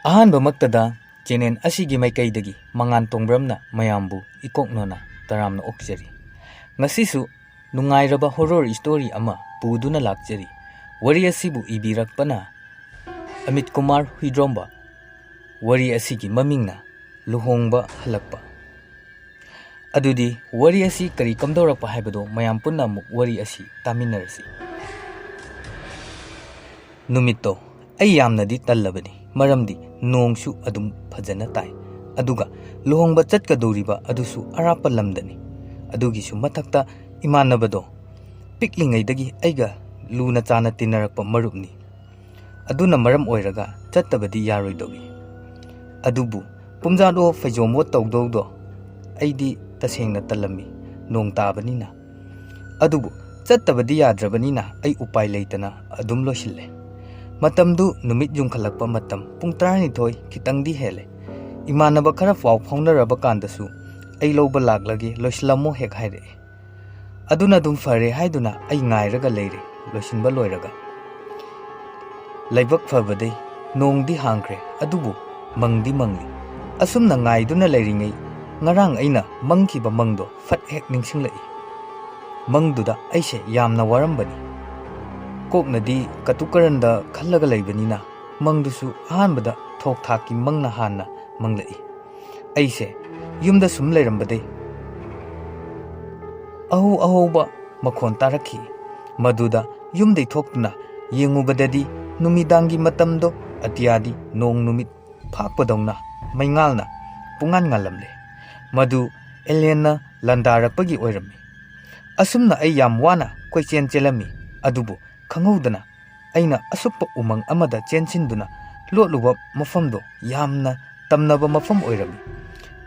ꯑꯍꯥꯟꯕꯃꯛꯇꯗ channel ꯑꯁꯤꯒꯤ ꯃꯥꯏꯀꯩꯗꯒꯤ ꯃꯉꯥꯟ ꯇꯣꯡꯕ꯭ꯔꯝꯅ ꯃꯌꯥꯝꯕꯨ ꯏꯀꯣꯛꯅꯅ ꯇꯔꯥꯝꯅ ꯑꯣꯛꯆꯔꯤ꯫ ꯉꯁꯤꯁꯨ ꯅꯨꯡꯉꯥꯏꯔꯕ ꯍꯣꯔꯔ ꯁ꯭ꯇꯣꯔꯤ ꯑꯃ ꯄꯨꯗꯨꯅ ꯂꯥꯛꯆꯔꯤ꯫ ꯋꯥꯔꯤ ꯑꯁꯤꯕꯨ ꯏꯕꯤꯔꯛꯄꯅ ꯑꯃꯤꯠ ꯀꯨꯃꯥꯔ ꯍꯨꯏꯗ꯭ꯔꯣꯝꯕ꯫ ꯋꯥꯔꯤ ꯑꯁꯤꯒꯤ ꯃꯃꯤꯡꯅ ꯂꯨꯍꯣꯡꯕ ꯍꯜꯂꯛꯄ꯫ ꯑꯗꯨꯗꯤ ꯋꯥꯔꯤ ꯑꯁꯤ ꯀꯔꯤ ꯀꯝꯗꯧꯔꯛꯄ ꯍꯥꯏꯕꯗꯣ ꯃꯌꯥꯝ ꯄꯨꯟꯅ ꯑꯃꯨꯛ ꯋꯥꯔꯤ ꯑꯁꯤ ꯇꯥꯃꯤꯟꯅꯔꯁꯤ꯫ ꯅꯨꯃꯤꯠꯇꯣ ꯑꯩ ꯌꯥꯝꯅꯗꯤ ꯇꯜꯂꯕꯅꯤ, ꯃꯔꯝꯗꯤ ꯅꯣꯡꯁꯨ ꯑꯗꯨꯝ ꯐꯖꯅ ꯇꯥꯏ, ꯑꯗꯨꯒ ꯂꯨꯍꯣꯡꯕ ꯆꯠꯀꯗꯧꯔꯤꯕ ꯑꯗꯨꯁꯨ ꯑꯔꯥꯞꯄ ꯂꯝꯗꯅꯤ꯫ ꯑꯗꯨꯒꯤꯁꯨ ꯃꯊꯛꯇ ꯏꯃꯥꯟꯅꯕꯗꯣ ꯄꯤꯛꯂꯤꯉꯩꯗꯒꯤ ꯑꯩꯒ ꯂꯨꯅ ꯆꯥꯅ ꯇꯤꯟꯅꯔꯛꯄ ꯃꯔꯨꯞꯅꯤ꯫ ꯑꯗꯨꯅ ꯃꯔꯝ ꯑꯣꯏꯔꯒ ꯆꯠꯇꯕꯗꯤ ꯌꯥꯔꯣꯏꯗꯧꯔꯤ꯫ ꯑꯗꯨꯕꯨ ꯄꯨꯝꯖꯥꯗꯣ ꯐꯩꯖꯣꯝꯕꯣ ꯇꯧꯗꯧꯗꯣ ꯑꯩꯗꯤ ꯇꯁꯦꯡꯅ ꯇꯜꯂꯝꯃꯤ, ꯅꯣꯡ ꯇꯥꯕꯅꯤꯅ꯫ ꯑꯗꯨꯕꯨ ꯆꯠꯇꯕꯗꯤ ꯌꯥꯗ꯭ꯔꯕꯅꯤꯅ ꯑꯩ ꯎꯄꯥꯏ ꯂꯩꯇꯅ ꯑꯗꯨꯝ ꯂꯣꯏꯁꯤꯜꯂꯦ꯫ ꯃꯇꯝꯗꯨ ꯅꯨꯃꯤꯠ ꯌꯨꯡꯈꯠꯂꯛꯄ ꯃꯇꯝ ꯄꯨꯡ 12 ꯈꯤꯇꯪꯗꯤ ꯍꯦꯜꯂꯦ꯫ ꯏꯃꯥꯟꯅꯕ ꯈꯔ ꯄꯥꯎ ꯐꯥꯎꯅꯔꯕ ꯀꯥꯟꯗꯁꯨ ꯑꯩ ꯂꯧꯕ ꯂꯥꯛꯂꯒꯦ, ꯂꯣꯏꯁꯤꯜꯂꯝꯃꯣ ꯍꯦꯛ ꯍꯥꯏꯔꯛꯑꯦ꯫ ꯑꯗꯨꯅ ꯑꯗꯨꯝ ꯐꯔꯦ ꯍꯥꯏꯗꯨꯅ ꯑꯩ ꯉꯥꯏꯔꯒ ꯂꯩꯔꯦ꯫ ꯂꯣꯏꯁꯤꯟꯕ ꯂꯣꯏꯔꯒ ꯂꯥꯏꯕꯛ ꯐꯕꯗꯩ ꯅꯣꯡꯗꯤ ꯍꯥꯡꯈ꯭ꯔꯦ, ꯑꯗꯨꯕꯨ ꯃꯪꯗꯤ ꯃꯪꯂꯤ꯫ ꯑꯁꯨꯝꯅ ꯉꯥꯏꯗꯨꯅ ꯂꯩꯔꯤꯉꯩ ꯉꯔꯥꯡ ꯑꯩꯅ ꯃꯪꯈꯤꯕ ꯃꯪꯗꯣ ꯐꯠ ꯍꯦꯛ ꯅꯤꯡꯁꯤꯡꯂꯛꯏ꯫ ꯃꯪꯗꯨꯗ ꯑꯩꯁꯦ ꯌꯥꯝꯅ ꯋꯥꯔꯝꯕꯅꯤ꯫ ꯀꯣꯛꯅꯗꯤ ꯀꯇꯨꯀꯔꯟꯗ ꯈꯜꯂꯒ ꯂꯩꯕꯅꯤꯅ ꯃꯪꯗꯨꯁꯨ ꯑꯍꯥꯟꯕꯗ ꯊꯣꯛ ꯊꯥꯛꯀꯤ ꯃꯪꯅ ꯍꯥꯟꯅ ꯃꯪꯂꯛꯏ꯫ ꯑꯩꯁꯦ ꯌꯨꯝꯗ ꯁꯨꯝ ꯂꯩꯔꯝꯕꯗꯩ ꯑꯍꯧꯕ ꯃꯈꯣꯟ ꯇꯥꯔꯛꯈꯤ꯫ ꯃꯗꯨꯗ ꯌꯨꯝꯗꯩ ꯊꯣꯛꯇꯨꯅ ꯌꯦꯡꯉꯨꯕꯗꯗꯤ ꯅꯨꯃꯤꯗꯥꯡꯒꯤ ꯃꯇꯝꯗꯣ ꯑꯇꯤꯌꯥꯗꯤ ꯅꯣꯡ ꯅꯨꯃꯤꯠ ꯐꯥꯛꯄꯗꯧꯅ ꯃꯩꯉꯥꯜꯅ ꯄꯨꯡꯉꯥꯟ ꯉꯥꯜꯂꯝꯂꯦ꯫ ꯃꯗꯨ ꯑꯦꯂꯤꯌꯟꯅ ꯂꯥꯟꯗꯥꯔꯛꯄꯒꯤ ꯑꯣꯏꯔꯝꯃꯤ꯫ ꯑꯁꯨꯝꯅ ꯑꯩ ꯌꯥꯝ ꯋꯥꯅ ꯀꯣꯏꯆꯦꯟ ꯆꯦꯜꯂꯝꯃꯤ, ꯑꯗꯨꯕꯨ ꯈꯪꯍꯧꯗꯅ ꯑꯩꯅ ꯑꯁꯨꯛꯄ ꯎꯃꯪ ꯑꯃꯗ ꯆꯦꯟꯁꯤꯟꯗꯨꯅ ꯂꯣꯠꯂꯨꯕ ꯃꯐꯝꯗꯣ ꯌꯥꯝꯅ ꯇꯝꯅꯕ ꯃꯐꯝ ꯑꯣꯏꯔꯝꯃꯤ꯫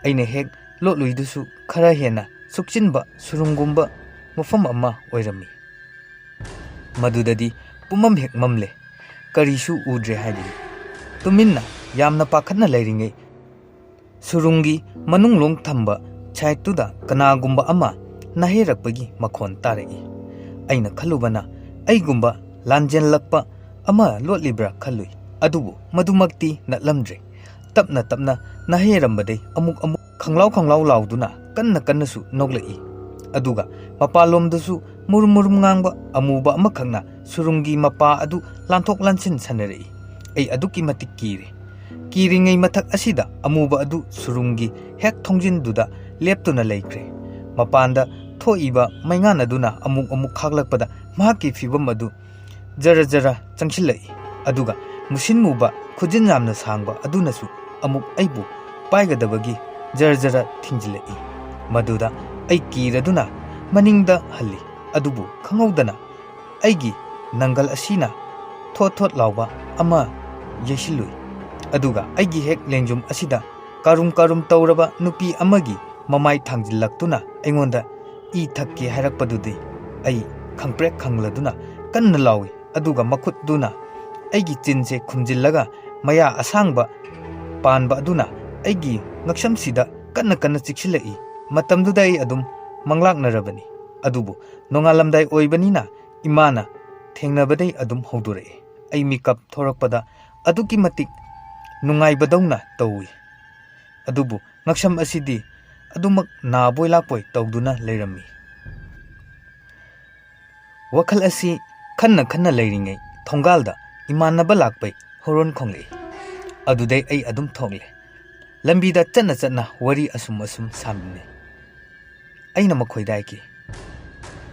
ꯑꯩꯅ ꯍꯦꯛ ꯂꯣꯠꯂꯨꯏꯗꯨꯁꯨ ꯈꯔ ꯍꯦꯟꯅ ꯁꯨꯛꯆꯤꯟꯕ ꯁꯨꯔꯨꯡꯒꯨꯝꯕ ꯃꯐꯝ ꯑꯃ ꯑꯣꯏꯔꯝꯃꯤ꯫ ꯃꯗꯨꯗꯗꯤ ꯄꯨꯝꯃꯝ ꯍꯦꯛ ꯃꯝꯂꯦ, ꯀꯔꯤꯁꯨ ꯎꯗ꯭ꯔꯦ ꯍꯥꯏꯕꯅꯤ꯫ ꯇꯨꯃꯤꯟꯅ ꯌꯥꯝꯅ ꯄꯥꯈꯠꯅ ꯂꯩꯔꯤꯉꯩ ꯁꯨꯔꯨꯡꯒꯤ ꯃꯅꯨꯡꯂꯣꯝ ꯊꯝꯕ ꯁꯥꯏꯠꯇꯨꯗ ꯀꯅꯥꯒꯨꯝꯕ ꯑꯃ ꯅꯥꯍꯦꯔꯛꯄꯒꯤ ꯃꯈꯣꯟ ꯇꯥꯔꯛꯏ꯫ ꯑꯩꯅ ꯈꯜꯂꯨꯕꯅ ꯑꯩꯒꯨꯝꯕ ꯂꯥꯟꯖꯦꯜꯂꯛꯄ ꯑꯃ ꯂꯣꯠꯂꯤꯕ꯭ꯔꯥ ꯈꯜꯂꯨꯏ, ꯑꯗꯨꯕꯨ ꯃꯗꯨꯃꯛꯇꯤ ꯅꯠꯂꯝꯗ꯭ꯔꯦ꯫ ꯇꯞꯅ ꯇꯞꯅ ꯅꯥꯍꯦꯔꯝꯕꯗꯩ ꯑꯃꯨꯛ ꯈꯪꯂꯥꯎ ꯂꯥꯎꯗꯨꯅ ꯀꯟꯅꯁꯨ ꯅꯣꯛꯂꯛꯏ꯫ ꯑꯗꯨꯒ ꯃꯄꯥꯟꯂꯣꯝꯗꯁꯨ ꯃꯨꯔꯨꯝ ꯉꯥꯡꯕ ꯑꯃꯨꯕ ꯑꯃꯈꯛꯅ ꯁꯨꯔꯨꯡꯒꯤ ꯃꯄꯥ ꯑꯗꯨ ꯂꯥꯟꯊꯣꯛ ꯂꯥꯟꯁꯤꯟ ꯁꯥꯟꯅꯔꯛꯏ꯫ ꯑꯩ ꯑꯗꯨꯛꯀꯤ ꯃꯇꯤꯛ ꯀꯤꯔꯦ꯫ ꯀꯤꯔꯤꯉꯩ ꯃꯊꯛ ꯑꯁꯤꯗ ꯑꯃꯨꯕ ꯑꯗꯨ ꯁꯨꯔꯨꯡꯒꯤ ꯍꯦꯛ ꯊꯣꯡꯖꯤꯟꯗꯨꯗ ꯂꯦꯞꯇꯨꯅ ꯂꯩꯈ꯭ꯔꯦ꯫ ꯃꯄꯥꯟꯗ ꯊꯣꯛꯏꯕ ꯃꯩꯉꯥꯟ ꯑꯗꯨꯅ ꯑꯃꯨꯛ ꯈꯥꯛꯂꯛꯄꯗ ꯃꯍꯥꯛꯀꯤ ꯐꯤꯕꯝ ꯑꯗꯨ ꯖꯔ ꯆꯪꯁꯤꯜꯂꯛꯏ꯫ ꯑꯗꯨꯒ ꯃꯨꯁꯤꯟ ꯃꯨꯕ ꯈꯨꯖꯤꯟ ꯌꯥꯝꯅ ꯁꯥꯡꯕ ꯑꯗꯨꯅꯁꯨ ꯑꯃꯨꯛ ꯑꯩꯕꯨ ꯄꯥꯏꯒꯗꯕꯒꯤ ꯖꯔ ꯊꯤꯡꯖꯤꯜꯂꯛꯏ꯫ ꯃꯗꯨꯗ ꯑꯩ ꯀꯤꯔꯗꯨꯅ ꯃꯅꯤꯡꯗ ꯍꯜꯂꯤ, ꯑꯗꯨꯕు ꯈꯪꯍꯧꯗꯅ ꯑꯩꯒꯤ ꯅꯪꯒꯜ ꯑꯁꯤꯅ ꯊꯣꯠ ꯂꯥꯎꯕ ꯑꯃ ꯌꯩꯁꯤꯜꯂꯨꯏ꯫ ꯑꯗꯨꯒ ꯑꯩꯒꯤ ꯍꯦꯛ ꯂꯦꯡꯖꯨꯝ ꯑꯁꯤꯗ ꯀꯥꯔꯨꯝ ꯇꯧꯔꯕ ꯅꯨꯄꯤ ꯑꯃꯒꯤ ꯃꯃꯥꯏ ꯊꯥꯡꯖꯤꯜꯂꯛꯇꯨꯅ ꯑꯩꯉꯣꯟꯗ ꯏ ꯊꯛꯀꯦ ꯍꯥꯏꯔꯛꯄꯗꯨꯗꯤ ꯑꯩ ꯈꯪꯄ꯭ꯔꯦꯛ ꯈꯪꯂꯗꯨꯅ ꯀꯟꯅ ꯂꯥꯎꯏ꯫ ꯑꯗꯨꯒ ꯃꯈꯨꯠꯇꯨꯅ ꯑꯩꯒꯤ ꯆꯤꯟꯁꯦ ꯈꯨꯝꯖꯤꯜꯂꯒ ꯃꯌꯥ ꯑꯁꯥꯡꯕ ꯄꯥꯟꯕ ꯑꯗꯨꯅ ꯑꯩꯒꯤ ꯉꯛꯁꯝꯁꯤꯗ ꯀꯟꯅ ꯆꯤꯛꯁꯤꯜꯂꯛꯏ꯫ ꯃꯇꯝꯗꯨꯗ ꯑꯩ ꯑꯗꯨꯝ ꯃꯪꯂꯥꯛꯅꯔꯕꯅꯤ, ꯑꯗꯨꯕꯨ ꯅꯣꯡꯉꯥꯜꯂꯝꯗꯥꯏ ꯑꯣꯏꯕꯅꯤꯅ ꯏꯃꯥꯅ ꯊꯦꯡꯅꯕꯗꯩ ꯑꯗꯨꯝ ꯍꯧꯗꯣꯔꯛꯑꯦ꯫ ꯑꯩ ꯃꯤꯀꯞ ꯊꯣꯔꯛꯄꯗ ꯑꯗꯨꯛꯀꯤ ꯃꯇꯤꯛ ꯅꯨꯡꯉꯥꯏꯕꯗꯧꯅ ꯇꯧꯏ, ꯑꯗꯨꯕꯨ ꯉꯛꯁꯝ ꯑꯁꯤꯗꯤ ꯑꯗꯨꯃꯛ ꯅꯥꯕꯣꯏ ꯂꯥꯛꯄꯣꯏ ꯇꯧꯗꯨꯅ ꯂꯩꯔꯝꯃꯤ꯫ ꯋꯥꯈꯜ ꯑꯁꯤ ꯈꯟꯅ ꯂꯩꯔꯤꯉꯩ ꯊꯣꯡꯒꯥꯜꯗ ꯏꯃꯥꯟꯅꯕ ꯂꯥꯛꯄꯩ ꯍꯣꯔꯣꯟ ꯈꯣꯡꯂꯛꯏ꯫ ꯑꯗꯨꯗꯩ ꯑꯩ ꯑꯗꯨꯝ ꯊꯣꯛꯂꯦ꯫ ꯂꯝꯕꯤꯗ ꯆꯠꯅ ꯋꯥꯔꯤ ꯑꯁꯨꯝ ꯁꯥꯃꯤꯟꯅꯩ꯫ ꯑꯩꯅ ꯃꯈꯣꯏꯗ ꯍꯥꯏꯈꯤ,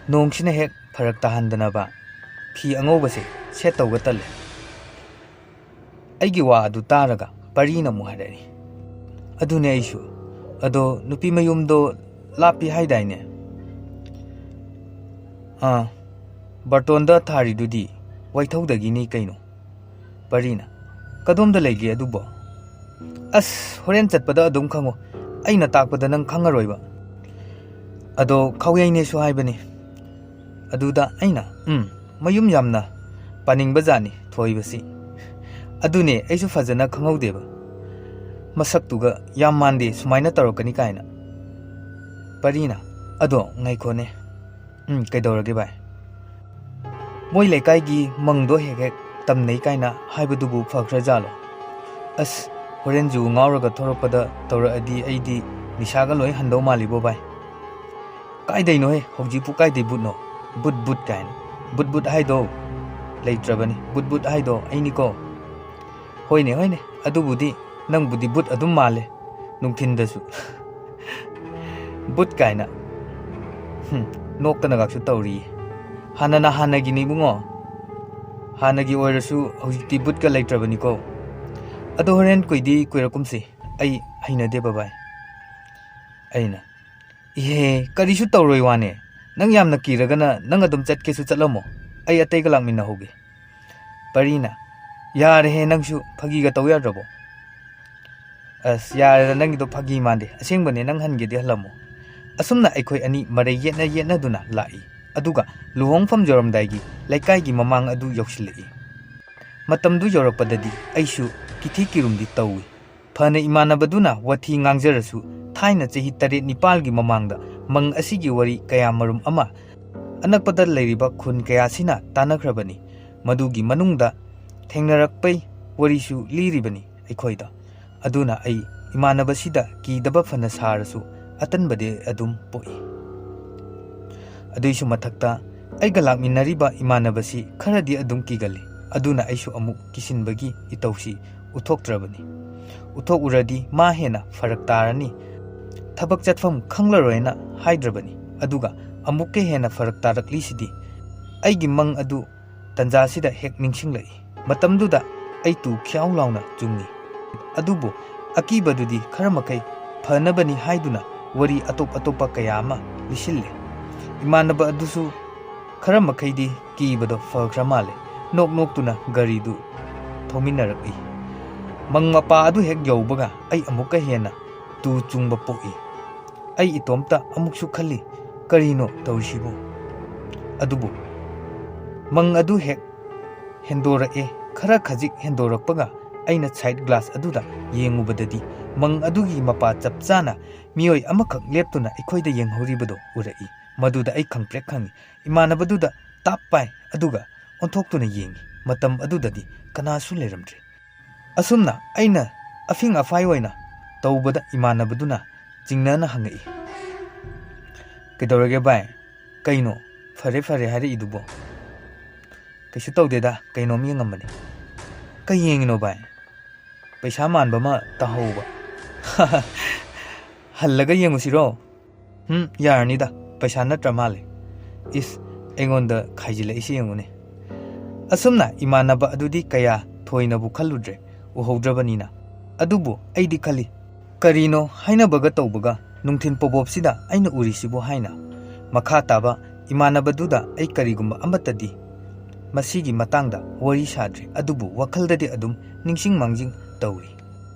ꯅꯣꯡꯁꯤꯅ ꯍꯦꯛ ꯐꯔꯛ ꯇꯥꯍꯟꯗꯅꯕ ꯐꯤ ꯑꯉꯧꯕꯁꯦ ꯁꯦꯠꯇꯧꯒ ꯇꯜꯂꯦ꯫ ꯑꯩꯒꯤ ꯋꯥ ꯑꯗꯨ ꯇꯥꯔꯒ ꯄꯔꯤꯅ ꯑꯃꯨꯛ ꯍꯥꯏꯔꯛꯏ, ꯑꯗꯨꯅꯦ ꯑꯩꯁꯨ, ꯑꯗꯣ ꯅꯨꯄꯤ ꯃꯌꯨꯝꯗꯣ ꯂꯥꯞꯄꯤ ꯍꯥꯏꯗꯥꯏꯅꯦ? ꯕꯥꯔꯇꯣꯟꯗ ꯊꯥꯔꯤꯗꯨꯗꯤ ꯋꯥꯏꯊꯧꯗꯒꯤꯅꯤ ꯀꯩꯅꯣ꯫ ꯄꯔꯤꯅ, ꯀꯗꯣꯝꯗ ꯂꯩꯒꯦ ꯑꯗꯨꯕꯣ? ꯑꯁ, ꯍꯣꯔꯦꯟ ꯆꯠꯄꯗ ꯑꯗꯨꯝ ꯈꯪꯉꯣ, ꯑꯩꯅ ꯇꯥꯛꯄꯗ ꯅꯪ ꯈꯪꯉꯔꯣꯏꯕ꯫ ꯑꯗꯣ ꯈꯥꯎꯌꯩꯅꯦꯁꯨ ꯍꯥꯏꯕꯅꯤ꯫ ꯑꯗꯨꯗ ꯑꯩꯅ ꯃꯌꯨꯝ ꯌꯥꯝꯅ ꯄꯥꯅꯤꯡꯕꯖꯥꯠꯅꯤ ꯊꯣꯏꯕꯁꯤ꯫ ꯑꯗꯨꯅꯦ ꯑꯩꯁꯨ ꯐꯖꯅ ꯈꯪꯍꯧꯗꯦꯕ, ꯃꯁꯛꯇꯨꯒ ꯌꯥꯝ ꯃꯥꯟꯗꯦ ꯁꯨꯃꯥꯏꯅ ꯇꯧꯔꯛꯀꯅꯤ ꯀꯥꯏꯅ꯫ ꯄꯔꯤꯅ, ꯑꯗꯣ ꯉꯥꯏꯈꯣꯅꯦ, ꯀꯩꯗꯧꯔꯒꯦ ꯚꯥꯏ? ꯃꯣꯏ ꯂꯩꯀꯥꯏꯒꯤ ꯃꯪꯗꯣ ꯍꯦꯛ ꯇꯝꯅꯩ ꯀꯥꯏꯅ ꯍꯥꯏꯕꯗꯨꯕꯨ ꯐꯈ꯭ꯔꯖꯥꯠꯂꯣ? ꯑꯁ ꯍꯣꯔꯦꯟꯖꯨ ꯉꯥꯎꯔꯒ ꯊꯣꯔꯛꯄꯗ ꯇꯧꯔꯛꯑꯗꯤ ꯑꯩꯗꯤ ꯅꯤꯁꯥꯒ ꯂꯣꯏ ꯍꯟꯗꯧ ꯃꯥꯜꯂꯤꯕꯣ ꯚꯥꯏ ꯀꯥꯏꯗꯩꯅꯣꯍꯦ ꯍꯧꯖꯤꯛꯄꯨ ꯀꯥꯏꯗꯩ ꯕꯨꯠꯅꯣ ꯕꯨꯠ ꯀꯥꯏꯅ ꯕꯨꯠ ꯍꯥꯏꯗꯣ ꯂꯩꯇ꯭ꯔꯕꯅꯤ ꯕꯨꯠ ꯍꯥꯏꯗꯣ ꯑꯩꯅꯤꯀꯣ ꯍꯣꯏꯅꯦ ꯑꯗꯨꯕꯨꯗꯤ ꯅꯪꯕꯨꯗꯤ ꯕꯨꯠ ꯑꯗꯨꯝ ꯃꯥꯜꯂꯦ ꯅꯨꯡꯊꯤꯟꯗꯁꯨ ꯕꯨꯠ ꯀꯥꯏꯅ ꯅꯣꯛꯇꯅꯒꯁꯨ ꯇꯧꯔꯤꯌꯦ ꯍꯥꯟꯅꯅ ꯍꯥꯟꯅꯒꯤꯅꯤ ꯏꯕꯨꯡꯉꯣ ꯍꯥꯟꯅꯒꯤ ꯑꯣꯏꯔꯁꯨ ꯍꯧꯖꯤꯛꯇꯤ ꯕꯨꯠꯀ ꯂꯩꯇ꯭ꯔꯕꯅꯤꯀꯣ ꯑꯗꯣ ꯍꯣꯔꯦꯟ ꯀꯨꯏꯗꯤ ꯀꯨꯏꯔꯛꯀꯨꯝꯁꯤ ꯑꯩ ꯍꯩꯅꯗꯦꯕ ꯚꯥꯏ ꯑꯩꯅ ꯏꯍꯦ ꯀꯔꯤꯁꯨ ꯇꯧꯔꯣꯏ ꯋꯥꯅꯦ ꯅꯪ ꯌꯥꯝꯅ ꯀꯤꯔꯒꯅ ꯅꯪ ꯑꯗꯨꯝ ꯆꯠꯀꯦꯁꯨ ꯆꯠꯂꯝꯃꯣ ꯑꯩ ꯑꯇꯩꯒ ꯂꯥꯛꯃꯤꯟꯅꯍꯧꯒꯦ ꯄꯔꯤꯅ ꯌꯥꯔꯦꯍꯦ ꯅꯪꯁꯨ ꯐꯥꯒꯤꯒ ꯇꯧ ꯌꯥꯗ꯭ꯔꯕꯣ ꯑꯁ ꯌꯥꯔꯦꯗ ꯅꯪꯒꯤꯗꯣ ꯐꯥꯒꯤ ꯃꯥꯟꯗꯦ ꯑꯁꯦꯡꯕꯅꯦ ꯅꯪ ꯍꯟꯒꯦꯗꯤ ꯍꯜꯂꯝꯃꯣ ꯑꯁꯨꯝꯅ ꯑꯩꯈꯣꯏ ꯑꯅꯤ ꯃꯔꯩ ꯌꯦꯠꯅꯗꯨꯅ ꯂꯥꯛꯏ ꯑꯗꯨꯒ ꯂꯨꯍꯣꯡꯐꯝ ꯌꯧꯔꯝꯗꯥꯏꯒꯤ ꯂꯩꯀꯥꯏꯒꯤ ꯃꯃꯥꯡ ꯑꯗꯨ ꯌꯧꯁꯤꯜꯂꯛꯏ ꯃꯇꯝꯗꯨ ꯌꯧꯔꯛꯄꯗꯗꯤ ꯑꯩꯁꯨ ꯀꯤꯊꯤ ꯀꯤꯔꯨꯝꯗꯤ ꯇꯧꯏ ꯐꯅ ꯏꯃꯥꯟꯅꯕꯗꯨꯅ ꯋꯥꯊꯤ ꯉꯥꯡꯖꯔꯁꯨ ꯊꯥꯏꯅ ꯆꯍꯤ 7-9ꯒꯤ ꯃꯃꯥꯡꯗ ꯃꯪ ꯑꯁꯤꯒꯤ ꯋꯥꯔꯤ ꯀꯌꯥꯃꯔꯨꯝ ꯑꯃ ꯑꯅꯛꯄꯗ ꯂꯩꯔꯤꯕ ꯈꯨꯟ ꯀꯌꯥꯁꯤꯅ ꯇꯥꯟꯅꯈ꯭ꯔꯕꯅꯤ ꯃꯗꯨꯒꯤ ꯃꯅꯨꯡꯗ ꯊꯦꯡꯅꯔꯛꯄꯩ ꯋꯥꯔꯤꯁꯨ ꯂꯤꯔꯤꯕꯅꯤ ꯑꯩꯈꯣꯏꯗ ꯑꯗꯨꯅ ꯑꯩ ꯏꯃꯥꯟꯅꯕꯁꯤꯗ ꯀꯤꯗꯕ ꯐꯅ ꯁꯥꯔꯁꯨ ꯑꯇꯟꯕꯗꯤ ꯑꯗꯨꯝ ꯄꯣꯛꯏ ꯑꯗꯨꯏꯁꯨ ꯃꯊꯛꯇ ꯑꯩꯒ ꯂꯥꯛꯃꯤꯟꯅꯔꯤꯕ ꯏꯃꯥꯟꯅꯕꯁꯤ ꯈꯔꯗꯤ ꯑꯗꯨꯝ ꯀꯤꯒꯜꯂꯤ ꯑꯗꯨꯅ ꯑꯩꯁꯨ ꯑꯃꯨꯛ ꯀꯤꯁꯤꯟꯕꯒꯤ ꯏꯇꯧꯁꯤ ꯎꯠꯊꯣꯛꯇ꯭ꯔꯕꯅꯤ ꯎꯠꯊꯣꯛꯎꯔꯗꯤ ꯃꯥ ꯍꯦꯟꯅ ꯐꯔꯛ ꯇꯥꯔꯅꯤ ꯊꯕꯛ ꯆꯠꯐꯝ ꯈꯪꯂꯔꯣꯏꯅ ꯍꯥꯏꯗ꯭ꯔꯕꯅꯤ ꯑꯗꯨꯒ ꯑꯃꯨꯛꯀ ꯍꯦꯟꯅ ꯐꯔꯛ ꯇꯥꯔꯛꯂꯤꯁꯤꯗꯤ ꯑꯩꯒꯤ ꯃꯪ ꯑꯗꯨ ꯇꯟꯖꯥꯁꯤꯗ ꯍꯦꯛ ꯅꯤꯡꯁꯤꯡꯂꯛꯏ ꯃꯇꯝꯗꯨꯗ ꯑꯩ ꯇꯨ ꯈ꯭ꯌꯥꯎ ꯂꯥꯎꯅ ꯆꯨꯡꯉꯤ ꯑꯗꯨꯕꯨ ꯑꯀꯤꯕꯗꯨꯗꯤ ꯈꯔ ꯃꯈꯩ ꯐꯅꯕꯅꯤ ꯍꯥꯏꯗꯨꯅ ꯋꯥꯔꯤ ꯑꯇꯣꯞꯄ ꯀꯌꯥ ꯑꯃ ꯂꯤꯁꯤꯜꯂꯦ ꯏꯃꯥꯟꯅꯕ ꯑꯗꯨꯁꯨ ꯈꯔ ꯃꯈꯩꯗꯤ ꯀꯤꯕꯗꯣ ꯐꯈ꯭ꯔ ꯃꯥꯜꯂꯦ ꯅꯣꯛꯇꯨꯅ ꯒꯥꯔꯤꯗꯨ ꯊꯧꯃꯤꯟꯅꯔꯛꯏ ꯃꯪ ꯃꯄꯥ ꯑꯗꯨ ꯍꯦꯛ ꯌꯧꯕꯒ ꯑꯩ ꯑꯃꯨꯛꯀ ꯍꯦꯟꯅ ꯇꯨ ꯆꯨꯡꯕ ꯄꯣꯛꯏ ꯑꯩ ꯏꯇꯣꯝꯇ ꯑꯃꯨꯛꯁꯨ ꯈꯜꯂꯤ ꯀꯔꯤꯅꯣ ꯇꯧꯔꯤꯁꯤꯕꯨ ꯑꯗꯨꯕꯨ ꯃꯪ ꯑꯗꯨ ꯍꯦꯛ ꯍꯦꯟꯗꯣꯔꯛꯑꯦ ꯈꯔ ꯈꯖꯤꯛ ꯍꯦꯟꯗꯣꯔꯛꯄꯒ ꯑꯩꯅ ꯁꯥꯏꯠ ꯒ꯭ꯂꯥꯁ ꯑꯗꯨꯗ ꯌꯦꯡꯉꯨꯕꯗꯗꯤ ꯃꯪ ꯑꯗꯨꯒꯤ ꯃꯄꯥ ꯆꯞ ꯆꯥꯅ ꯃꯤꯑꯣꯏ ꯑꯃꯈꯛ ꯂꯦꯞꯇꯨꯅ ꯑꯩꯈꯣꯏꯗ ꯌꯦꯡꯍꯧꯔꯤꯕꯗꯣ ꯎꯔꯛꯏ ꯃꯗꯨꯗ ꯑꯩ ꯈꯪꯄ꯭ꯔꯦꯛ ꯈꯪꯉꯤ ꯏꯃꯥꯟꯅꯕꯗꯨꯗ ꯇꯥꯞ ꯄꯥꯏ ꯑꯗꯨꯒ ꯑꯣꯟꯊꯣꯛꯇꯨꯅ ꯌꯦꯡꯉꯤ ꯃꯇꯝ ꯑꯗꯨꯗꯗꯤ ꯀꯅꯥꯁꯨ ꯂꯩꯔꯝꯗ꯭ꯔꯦ ꯑꯁꯨꯝꯅ ꯑꯩꯅ ꯑꯐꯤꯡ ꯑꯐꯥꯏ ꯑꯣꯏꯅ ꯇꯧꯕꯗ ꯏꯃꯥꯟꯅꯕꯗꯨꯅ ꯆꯤꯡꯅꯅ ꯍꯪꯉꯛꯏ ꯀꯩꯗꯧꯔꯒꯦ ꯚꯥꯏ ꯀꯩꯅꯣ ꯐꯔꯦ ꯍꯥꯏꯔꯛꯏꯗꯨꯕꯣ ꯀꯩꯁꯨ ꯇꯧꯗꯦꯗ ꯀꯩꯅꯣꯝ ꯌꯦꯡꯉꯝꯕꯅꯤ ꯀꯩ ꯌꯦꯡꯉꯤꯅꯣ ꯚꯥꯏ ꯄꯩꯁꯥ ꯃꯥꯟꯕ ꯑꯃ ꯇꯥꯍꯧꯕ ꯍꯜꯂꯒ ꯌꯦꯡꯉꯨꯁꯤꯔꯣ ꯌꯥꯔꯅꯤꯗ ꯄꯩꯁꯥ ꯅꯠꯇ꯭ꯔ ꯃꯥꯜꯂꯦ ꯏꯁ ꯑꯩꯉꯣꯟꯗ ꯈꯥꯏꯖꯤꯜꯂꯛꯏꯁꯤ ꯌꯦꯡꯉꯨꯅꯦ ꯑꯁꯨꯝꯅ ꯏꯃꯥꯟꯅꯕ ꯑꯗꯨꯗꯤ ꯀꯌꯥ ꯊꯣꯏꯅꯕꯨ ꯈꯜꯂꯨꯗ꯭ꯔꯦ ꯎꯍꯧꯗ꯭ꯔꯕꯅꯤꯅ ꯑꯗꯨꯕꯨ ꯑꯩꯗꯤ ꯈꯜꯂꯤ ꯀꯔꯤꯅꯣ ꯍꯥꯏꯅꯕꯒ ꯇꯧꯕꯒ ꯅꯨꯡꯊꯤꯟ ꯄꯣꯕꯣꯞꯁꯤꯗ ꯑꯩꯅ ꯎꯔꯤꯁꯤꯕꯨ ꯍꯥꯏꯅ ꯃꯈꯥ ꯇꯥꯕ ꯏꯃꯥꯟꯅꯕꯗꯨꯗ ꯑꯩ ꯀꯔꯤꯒꯨꯝꯕ ꯑꯃꯠꯇꯗꯤ ꯃꯁꯤꯒꯤ ꯃꯇꯥꯡꯗ ꯋꯥꯔꯤ ꯁꯥꯗ꯭ꯔꯤ ꯑꯗꯨꯕꯨ ꯋꯥꯈꯜꯗꯗꯤ ꯑꯗꯨꯝ ꯅꯤꯡꯁꯤꯡ ꯃꯥꯡꯖꯤꯡ ꯇꯧꯔꯤ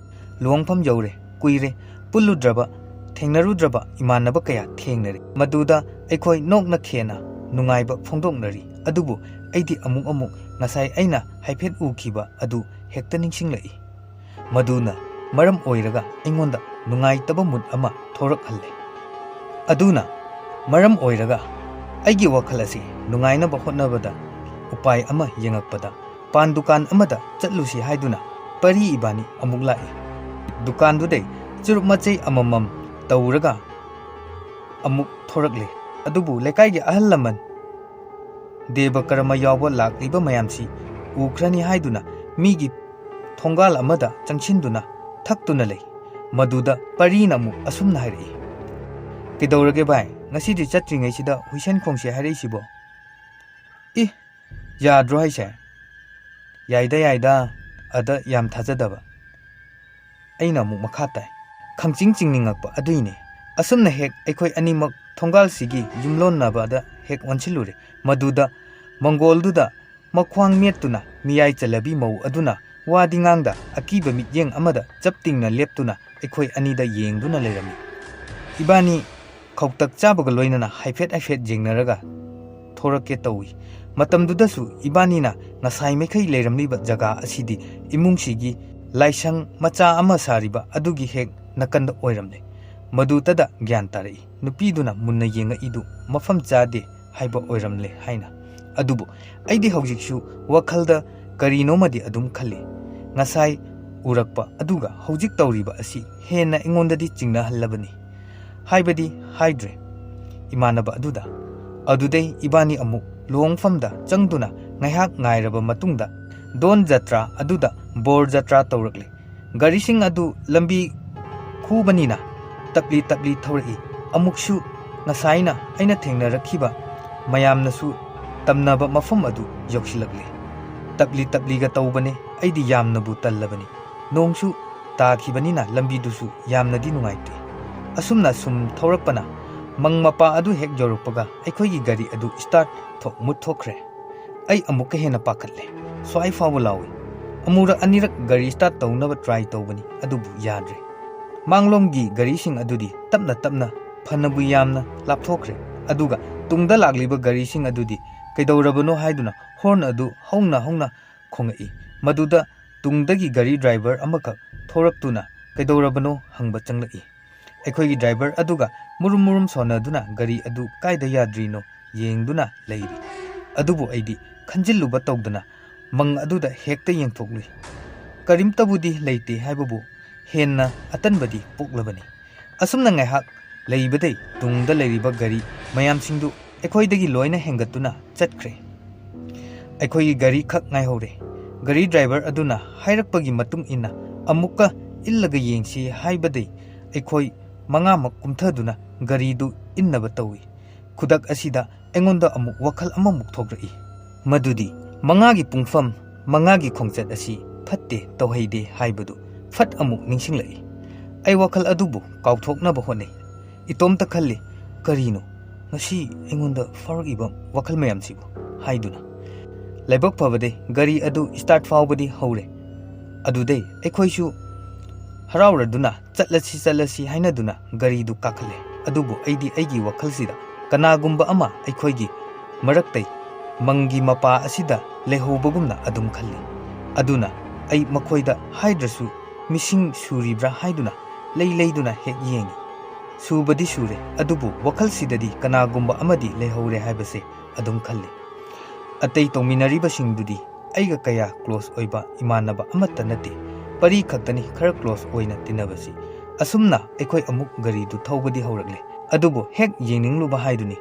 ꯂꯨꯍꯣꯡꯐꯝ ꯌꯧꯔꯦ ꯀꯨꯏꯔꯦ ꯄꯨꯜꯂꯨꯗ꯭ꯔꯕ ꯊꯦꯡꯅꯔꯨꯗ꯭ꯔꯕ ꯏꯃꯥꯟꯅꯕ ꯀꯌꯥ ꯊꯦꯡꯅꯔꯤ ꯃꯗꯨꯗ ꯑꯩꯈꯣꯏ ꯅꯣꯛꯅ ꯈꯦꯅ ꯅꯨꯡꯉꯥꯏꯕ ꯐꯣꯡꯗꯣꯛꯅꯔꯤ ꯑꯗꯨꯕꯨ ꯑꯩꯗꯤ ꯑꯃꯨꯛ ꯉꯁꯥꯏ ꯑꯩꯅ ꯍꯥꯏꯐꯦꯠ ꯎꯈꯤꯕ ꯑꯗꯨ ꯍꯦꯛꯇ ꯅꯤꯡꯁꯤꯡꯂꯛꯏ ꯃꯗꯨꯅ ꯃꯔꯝ ꯑꯣꯏꯔꯒ ꯑꯩꯉꯣꯟꯗ ꯅꯨꯡꯉꯥꯏꯇꯕ ꯃꯨꯠ ꯑꯃ ꯊꯣꯔꯛꯍꯜꯂꯦ ꯑꯗꯨꯅ ꯃꯔꯝ ꯑꯣꯏꯔꯒ ꯑꯩꯒꯤ ꯋꯥꯈꯜ ꯑꯁꯤ ꯅꯨꯡꯉꯥꯏꯅꯕ ꯍꯣꯠꯅꯕꯗ ꯎꯄꯥꯏ ꯑꯃ ꯌꯦꯡꯉꯛꯄꯗ ꯄꯥꯟ ꯗꯨꯀꯥꯟ ꯑꯃꯗ ꯆꯠꯂꯨꯁꯤ ꯍꯥꯏꯗꯨꯅ ꯄꯔꯤ ꯏꯕꯥꯅꯤ ꯑꯃꯨꯛ ꯂꯥꯛꯏ ꯗꯨꯀꯥꯟꯗꯨꯗꯩ ꯆꯨꯔꯨꯞ ꯃꯆꯩ ꯑꯃꯃꯝ ꯇꯧꯔꯒ ꯑꯃꯨꯛ ꯊꯣꯔꯛꯂꯦ ꯑꯗꯨꯕꯨ ꯂꯩꯀꯥꯏꯒꯤ ꯑꯍꯜ ꯂꯃꯟ ꯗꯦꯕ ꯀꯔꯃ ꯌꯥꯎꯕ ꯂꯥꯛꯂꯤꯕ ꯃꯌꯥꯝꯁꯤ ꯎꯈ꯭ꯔꯅꯤ ꯍꯥꯏꯗꯨꯅ ꯃꯤꯒꯤ ꯊꯣꯡꯒꯥꯜ ꯑꯃꯗ ꯆꯪꯁꯤꯟꯗꯨꯅ ꯊꯛꯇꯨꯅ ꯂꯩ ꯃꯗꯨꯗ ꯄꯔꯤꯅ ꯑꯃꯨꯛ ꯑꯁꯨꯝꯅ ꯍꯥꯏꯔꯛꯏ ꯀꯩꯗꯧꯔꯒꯦ ꯚꯥꯏ ꯉꯁꯤꯗꯤ ꯆꯠꯇ꯭ꯔꯤꯉꯩꯁꯤꯗ ꯍꯨꯏꯁꯟ ꯈꯣꯡꯁꯦ ꯍꯥꯏꯔꯛꯏꯁꯤꯕꯣ ꯌꯥꯗ꯭ꯔꯣ ꯍꯥꯏꯁꯦ ꯌꯥꯏꯗ ꯑꯗ ꯌꯥꯝ ꯊꯥꯖꯗꯕ ꯑꯩꯅ ꯑꯃꯨꯛ ꯃꯈꯥ ꯇꯥꯏ ꯈꯪꯆꯤꯡ ꯆꯤꯡꯅꯤꯡꯉꯛꯄ ꯑꯗꯨꯏꯅꯦ ꯑꯁꯨꯝꯅ ꯍꯦꯛ ꯑꯩꯈꯣꯏ ꯑꯅꯤꯃꯛ ꯊꯣꯡꯒꯥꯜꯁꯤꯒꯤ ꯌꯨꯝꯂꯣꯟꯅꯕꯗ ꯍꯦꯛ ꯑꯣꯟꯁꯤꯜꯂꯨꯔꯦ ꯃꯗꯨꯗ ꯃꯪꯒꯣꯜꯗꯨꯗ ꯃꯈ꯭ꯋꯥꯡ ꯃꯦꯠꯇꯨꯅ ꯃꯤꯌꯥꯏ ꯆꯜꯂꯕꯤ ꯃꯧ ꯑꯗꯨꯅ ꯋꯥꯗꯤ ꯉꯥꯡꯗ ꯑꯀꯤꯕ ꯃꯤꯠꯌꯦꯡ ꯑꯃꯗ ꯆꯞ ꯇꯤꯡꯅ ꯂꯦꯞꯇꯨꯅ ꯑꯩꯈꯣꯏ ꯑꯅꯤꯗ ꯌꯦꯡꯗꯨꯅ ꯂꯩꯔꯝꯃꯤ ꯏꯕꯥꯅꯤ ꯈꯧꯇꯛ ꯆꯥꯕꯒ ꯂꯣꯏꯅꯅ ꯍꯥꯏꯐꯦꯠ ꯌꯦꯡꯅꯔꯒ ꯊꯣꯔꯛꯀꯦ ꯇꯧꯏ ꯃꯇꯝꯗꯨꯗꯁꯨ ꯏꯕꯥꯅꯤꯅ ꯉꯁꯥꯏ ꯃꯈꯩ ꯂꯩꯔꯝꯂꯤꯕ ꯖꯒꯥ ꯑꯁꯤꯗꯤ ꯏꯃꯨꯡꯁꯤꯒꯤ ꯂꯥꯏꯁꯪ ꯃꯆꯥ ꯑꯃ ꯁꯥꯔꯤꯕ ꯑꯗꯨꯒꯤ ꯍꯦꯛ ꯅꯥꯀꯟꯗ ꯑꯣꯏꯔꯝꯂꯦ ꯃꯗꯨꯇꯗ ꯒ꯭ꯌꯥꯟ ꯇꯥꯔꯛꯏ ꯅꯨꯄꯤꯗꯨꯅ ꯃꯨꯟꯅ ꯌꯦꯡꯉꯛꯏꯗꯨ ꯃꯐꯝ ꯆꯥꯗꯦ ꯍꯥꯏꯕ ꯑꯣꯏꯔꯝꯂꯦ ꯍꯥꯏꯅ ꯑꯗꯨꯕꯨ ꯑꯩꯗꯤ ꯍꯧꯖꯤꯛꯁꯨ ꯋꯥꯈꯜꯗ ꯀꯔꯤꯅꯣꯃꯗꯤ ꯑꯗꯨꯝ ꯈꯜꯂꯤ ꯉꯁꯥꯏ उरक्पा अदुगा हौजिक तौरिबा असि हेन्ना इंगोंददी चिंगनहल्लबनी हाइबदी हाइड्रे इमानबा अदुदा अदुदै इबानी अमुक लोंगफमदा चंगदुना ngaiak ngairaba matungda don jatra aduda bor jatra tawrakle garising adu lambi khubanina tapli tapli thawri amukshu ngasaina aina thengna rakhiba mayamnasu tamnaba mafam adu yoksilakle tapli tapli ga tawbane aidi yamna bu tallabani nongsu taakhibanina lambi dusu yamna di nungaite asumna sum thawrakpana mangmapa adu hek jorukpaga aikhoi gi gari adu start thok mut thokre ai amuk ke hena pakhatle swai fawu lawi amura anirak gari start tawnaba try tawbani adubu yadre manglom gi gari sing adudi tapna tapna phanabu yamna lapthokre aduga tungda lagliba gari sing adudi kaidawrabano haiduna horn adu hongna hongna khongai maduda tungdagi gari driver amaka thoraktuna kaidawrabano hangba changlai aikhoi gi driver aduga murum murum sonaduna gari adu kaida yadrino yengduna leiri adubu aidi khanjilluba tawdana mang aduda hekta yengthokli karimtabudi leite haibabu henna atanbadi poklabani asumna ngaihak leibadai tungda leiriba gari mayam singdu aikhoi loina hengatuna chatkhre aikhoi gari khak ngai hore gari driver aduna hairakpagi matung inna amukka illaga yengsi haibadai aikhoi manga mak kumthaduna gari du innaba tawi kudak asida engonda amuk wakhal amamuk thokrai madudi mangagi pungfam mangagi khongchat asi phatte tawheide haibadu fat amuk ningsinglai ai wakhal adubu kawthoknaba honai itomta khalli karino ngasi engonda fargiba wakhal mayam sibu haiduna laibak phabade gari adu start fawbadi hore adudai aikhoisu harawraduna chatlasi hainaduna gari du kakhale adubu aidi aigi wakhalsida kanagumba ama aikhoigi maraktai mangi mapa asida lehobagumna adum khalli aduna ai makhoida haidrasu mising suribra haiduna leiduna hek yengi subadi sure adubu wakhalsidadi kanagumba amadi lehore haibase adum khalli atei tominariba singdudi aiga kaya close oiba imanaba amatta nati pari khaktani khara close oina tinabasi asumna aikhoi amuk gari du thawbadi hawrakle adubu hek yeningluba haiduni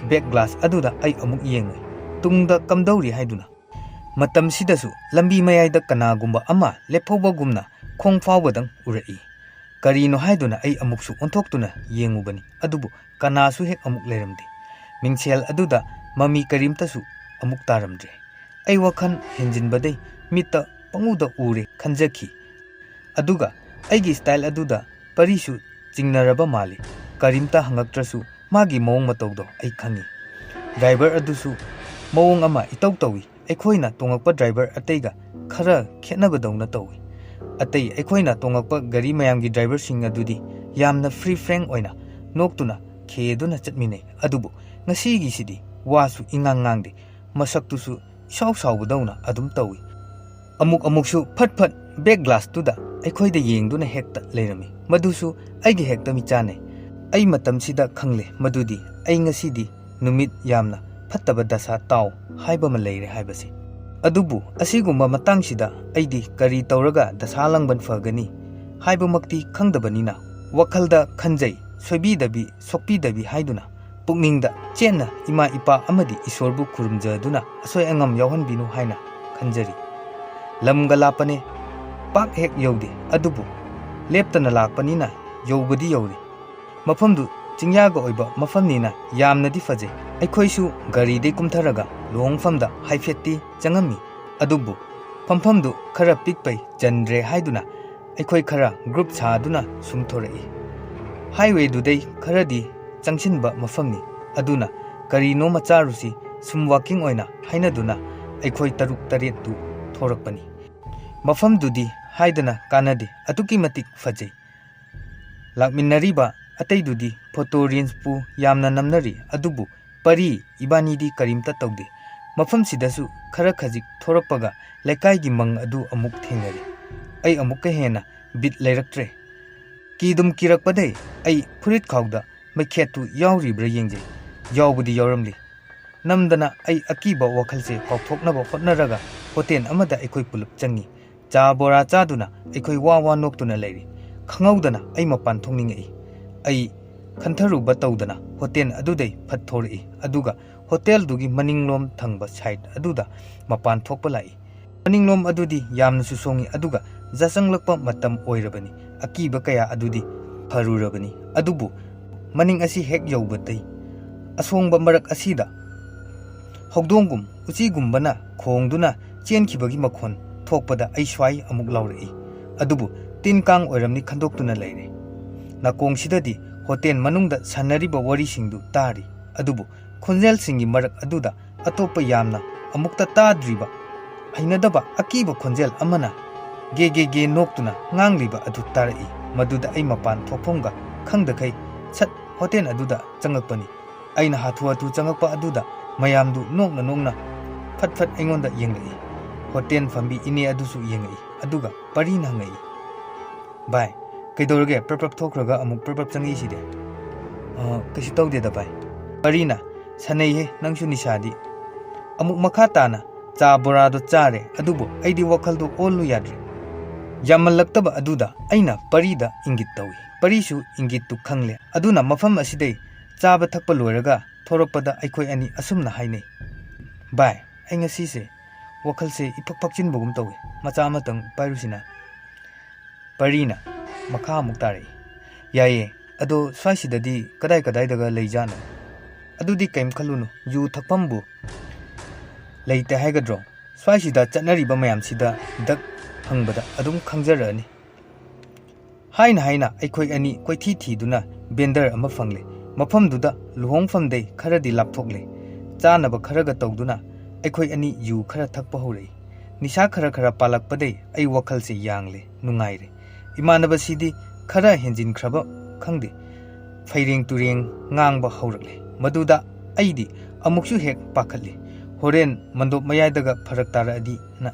back glass aduda ai amuk yengai tungda kamdauri haiduna matam sidasu lambi mayaida kanagumba ama lephobagumna khongfawbadang urai karino haiduna ai amuksu onthoktuna yengubani adubu kanasu hek amuk leramdi mingsel aduda mami karimtasu amuk taramdre ai wakhan henjinbadai mitta panguda ure khanjaki aduga aigi style aduda parisu chingnaraba mali karimta hangaktrasu magi mawong matawdo ai khangi driver adusu mawong ama itaw tawi aikhoina tongakpa driver ateiga khara khetnabadawna tawi atei aikhoina tongakpa gari mayamgi driver sing adudi yamna free frank oina noktuna kheduna chatmine adubu ngasigi sidi wasu ingangang de masaktusu saw-sawbadawna adum tawi amuk-amuksu phat-phat back glass tuda aikhoida yengduna hekta leirami madusu aigi hekta michane ai matamsida khangle madudi ai ngasidi numit yamna phattaba dasa taw haiba ma leire haibasi adubu asigumba matangsida aidi kari tawraga dasa langban fagani haiba makti khangdabanina wakhalda khanjai soibidabi sokpidabi haiduna pukningda chenna ima ipa amadi isorbu khurumjaduna asoi angam yawhanbinu haina khanjari lamga lapane pak hek yaude adubu leptana lakpanina yobadi yawri mafamdu chingyaga oiba mafamnina yamnadi faje aikhoisu gari de kumtharaga longfamda haifetti changami adubu pamfamdu khara pikpai jandre haiduna aikhoi khara group saduna sumthorai highway dudai kharadi changsinba mafamni aduna karino macharusi sum walking oina hainaduna aikhoi taruk taret tu thorakpani mafam dudi haidana kanadi atuki matik fajai lakminariba atei dudi photo reels pu yamna namnari adubu pari ibani di karimta tawde mafam sidasu khara khajik thorakpaga lekai gi mang adu amuk thengari ai amuk ka hena bit leiraktre kidum kirakpadai ai furit khawda maikhetu yauribra yengje yawbudi yawramli namdana ai akiba wakhalse kawthoknaba hotnaraga hotel amada aikoi pulup changi cha bora chaduna aikhoi wa noktuna leiri khangawdana ai mapan thongningai ai khantharuba tawdana hotel adudai phathori aduga hotel dugi maninglom thangba side aduda mapan thokpa lai maninglom adudi yamna su songi aduga jasanglakpa matam oirabani akiba kaya adudi harurabani adubu maning asi hek yaubatai asongba marak asida hogdongum uchigumbana khongduna chenkhibagi makhon thokpada ai swai amuk laurei adubu tinkang oiramni khandoktuna leire nakong sidadi hotel manungda sanariba wari singdu tari adubu khonjel singi marak aduda atopa yamna amukta tadriba hainadaba akiba khonjel amana ge noktuna ngangliba adu tarai maduda ai mapan thokphomga khangdakai sat hotel aduda changakpani aina hathu changakpa aduda mayamdu nokna phat aingonda yengai hotel fambi ine adusu yengai aduga parina ngai bai kaidorge prap thokraga amuk prap changi side kashi tawde da bai parina sanai he nangsu nisadi amuk makha tana cha bora do chare adubo aidi wakal do ollu yadre yamalaktaba aduda aina parida ingit tawi parisu ingit tu khangle aduna mafam asidai chaba thakpa loiraga thoroppada aikhoi ani asumna hainei bai ai ngasi se wakal se ipak pakchin bugum tawi macha matang pairusina parina makha muktare yaye ado swasidadi kadai daga leijana adudi kaim khalunu yu thakpambu leite haigadro swaisida chatnariba mayam sida dak hangbada adum khangjarani haina aikhoi ani koithi thiduna bender ama fangle mafamduda luhongfamdei kharadi lapthokle chanaba kharaga tawduna aikhoi ani yu khara thakpa horei nisha khara palakpadei ai wakhalse yangle nungaire imanaba sidi khara henjin khraba khangde faireng tureng ngangba haurakle maduda aidi amuksu hek pakhatle horen mandop mayaidaga pharak taradi na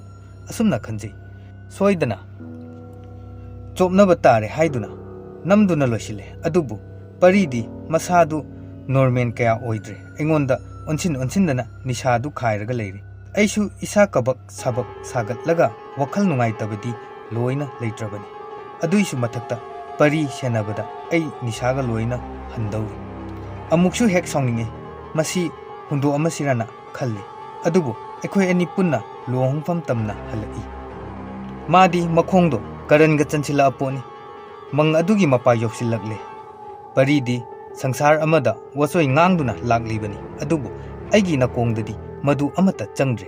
asumna khanjei soidana chopnaba tare haiduna namduna losile adubu paridi masadu normal kaya oidre engonda onsin nisadu khairaga leiri aisu isa kabak sabak sagat laga wakhal nungai tabadi loina leitrabani aduisu mathakta pari senabada ai nisaga loina handawri amuksu hek songninge masi hundo amasirana khalli adubu ekhoi ani punna lohongfam tamna halai madi makhongdo karanga chanchila aponi mang adugi mapa yoksilakle paridi sangsar amada wasoi ngangduna laklibani adubu aigi nakongdadi madu amata changre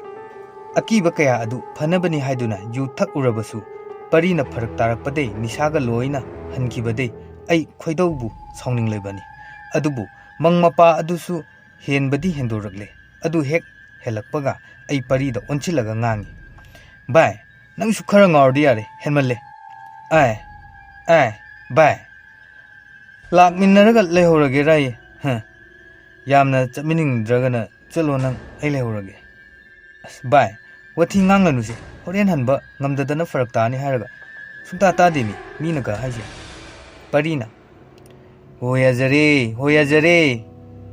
akiba kaya adu phanabani haiduna yu thak urabasu parina pharak tarakpadei nisaga loina hankibadei ai khoidaubu sawning lebani adubu mang mapa adusu henbadi hendorakle adu hek helakpaga ai parida onchilaga ngangi bai nang su khara ngawdi yare henmalle ai bai lak minnaraga lehorage rai yamna chamining dragana chalo nang ai lehorage bai wathi nganglanu se horen hanba ngamdadana farak tani haraga sunta tademi minaga haise parina hoyajare